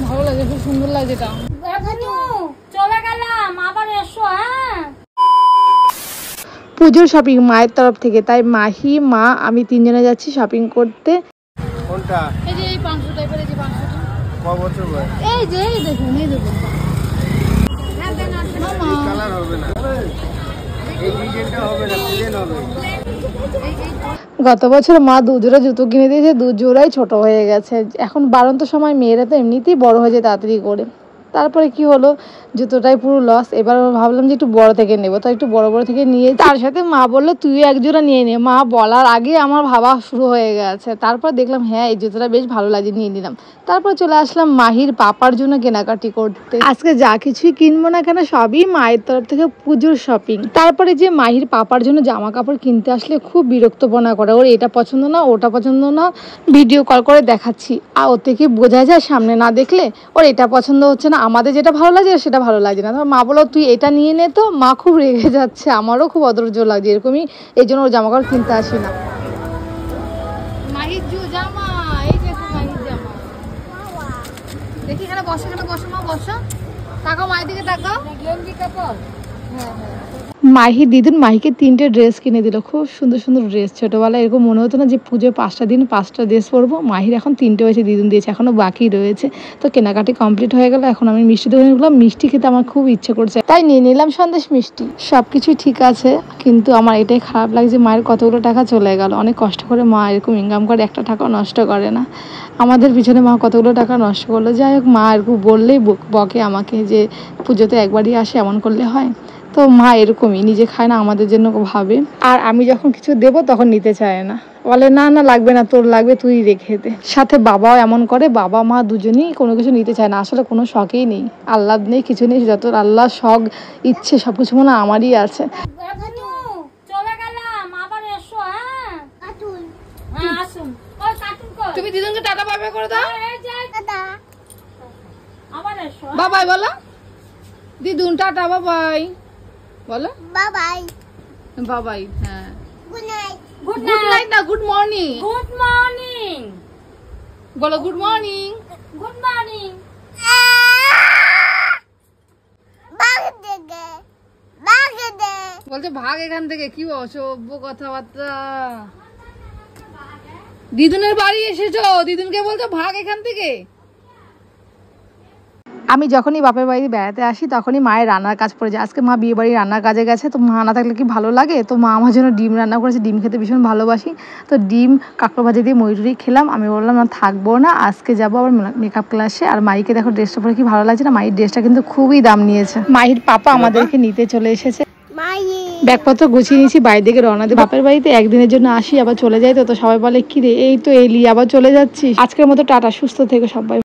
ভালো লাগে, খুব সুন্দর লাগে এটা। চলে গেলাম, আবার এসো। হ্যাঁ, পুজোর শপিং মায়ের তরফ থেকে, তাই মাহি, মা, আমি তিনজনে যাচ্ছি শপিং করতে। কোনটা? এই যে এই 500 টাইপের, এই যে 500 কত বছর বয়স? এই যে এই দেখুন, এই দেখুন কালার হবে না, এই ডিজাইনটা হবে না, ডিজাইন হবে। গত বছর মা দুজোড়া জুতো কিনে দিয়েছে, দুজোড়াই ছোট হয়ে গেছে। এখন বাড়ন্ত সময় মেয়েরা তো এমনিতেই বড় হয়ে যায় তাড়াতাড়ি করে। তারপরে কি হলো, জুতোটাই পুরো লস। এবার ভাবলাম যে একটু বড় থেকে নেবো, তো একটু বড় বড় থেকে নিয়ে, তার সাথে মা বললো তুইও এক জোড়া নিয়ে নে। মা বলার আগে আমার ভাবা শুরু হয়ে গেছে। তারপর দেখলাম হ্যাঁ এই জুতোটা বেশ ভালো লাগে, নিয়ে নিলাম। তারপর চলে আসলাম মাহির পাপার জন্য কেনাকাটি করতে। আজকে যা কিছুই কিনবো না কেন সবই মায়ের তরফ থেকে পুজোর শপিং। তারপরে যে মাহির পাপার জন্য জামা কাপড় কিনতে আসলে খুব বিরক্তপনা করে, ওর এটা পছন্দ না, ওটা পছন্দ না, ভিডিও কল করে দেখাচ্ছি আর ওর থেকে বোঝা যায় সামনে না দেখলে ওর এটা পছন্দ হচ্ছে না, আমাদের যেটা ভালো লাগে সেটা ভালো লাগছে না। মা বলো তুই এটা নিয়ে নে, তো মা খুব রেগে যাচ্ছে, আমারও খুব অধৈর্য লাগছে এরকমই, এই জন্য ওর জামা কাপড় কিনতে আসি না। মাহির জামা, এই যে মাহির জামা, দেখি এখানে বসো, এখানে বসো মা, বসো, তাকাও মায়ের দিকে, তাকাও। গেঞ্জি কাপড়, হ্যাঁ হ্যাঁ। মাহি দিদুন মাহিকে 3টে ড্রেস কিনে দিল, খুব সুন্দর সুন্দর ড্রেস। ছোটোবেলায় এরকম মনে হতো না যে পুজোর 5টা দিন 5টা ড্রেস পরবো। মাহির এখন 3টে হয়েছে, দিদুন দিয়েছে, এখনও বাকি রয়েছে। তো কেনাকাটি কমপ্লিট হয়ে গেল, এখন আমি মিষ্টি দোকানে গেলাম, মিষ্টি খেতে আমার খুব ইচ্ছে করছে, তাই নিয়ে নিলাম সন্দেশ মিষ্টি। সব কিছুই ঠিক আছে, কিন্তু আমার এটাই খারাপ লাগছে মায়ের কতগুলো টাকা চলে গেল। অনেক কষ্ট করে মা এরকম ইনকাম করে, একটা টাকাও নষ্ট করে না। আমাদের পিছনে মা কতগুলো টাকা নষ্ট করলো। যাই হোক, মা এরকম বললেই বকে আমাকে যে পুজোতে একবারই আসে, এমন করলে হয়। তো মা এরকমই, নিজে খায় না, আমাদের জন্য ভাবে। আর আমি যখন কিছু দেব তখন নিতে চায় না, বলে না না লাগবে না, তোর লাগবে তুই রেখে দে। সাথে বাবাও এমন করে, বাবা মা দুজনেই কোনো কিছু নিতে চায় না। আসলে কোনো শখেই নেই, আল্লাহ নেই, কিছু নেই, যত আল্লাহ শখ ইচ্ছে সবকিছু মনে আমারই আছে। চলে গেলাম, আবার এসো। হ্যাঁ, হ্যাঁ আসুন। ওই কার্টুন কর, তুমি দিদুনকে টাটা বাই বাই করে দাও। এই যে দাদা, আবার এসো। বাবাই বলো, দিদুন টাটা বাবাই বলো, বাবাই, বাবাই। হ্যাঁ, গুড নাইট। গুড নাইট না, গুড মর্নিং। গুড মর্নিং বলো, গুড মর্নিং। Good morning. বলছে ভাগ এখান থেকে, কি অসভ্য কথাবার্তা। দিদুনের বাড়ি এসেছো, দিদুনকে বলছো ভাগ এখান থেকে। আমি যখনই বাপের বাড়ি বেড়াতে আসি তখনই মায়ের রান্নার কাজ পড়ে যায়। আজকে মা বিয়ে বাড়ির রান্নার কাজে গেছে, তো মা না থাকলে কি ভালো লাগে। তো মা আমার জন্য ডিম রান্না করেছে, ডিম খেতে ভীষণ ভালোবাসি। তো ডিম কাঁকড়ো ভাজি দিয়ে ময়ূরি খেলাম। আমি বললাম না থাকবো না, আজকে যাবো আবার মেকআপ ক্লাসে। আর মাইকে দেখো ড্রেসটা পরে কি ভালো লাগছে না, মায়ের ড্রেসটা কিন্তু খুবই দাম নিয়েছে। মাহির পাপা আমাদেরকে নিতে চলে এসেছে, ব্যাগপত্র গুছিয়ে নিয়েছি, বাড়ি থেকে রওনা দিই। বাপের বাড়িতে একদিনের জন্য আসি, আবার চলে যাই। তো সবাই বলে কি রে এই তো এলি, আবার চলে যাচ্ছিস। আজকের মতো টাটা, সুস্থ থেকে সবাই।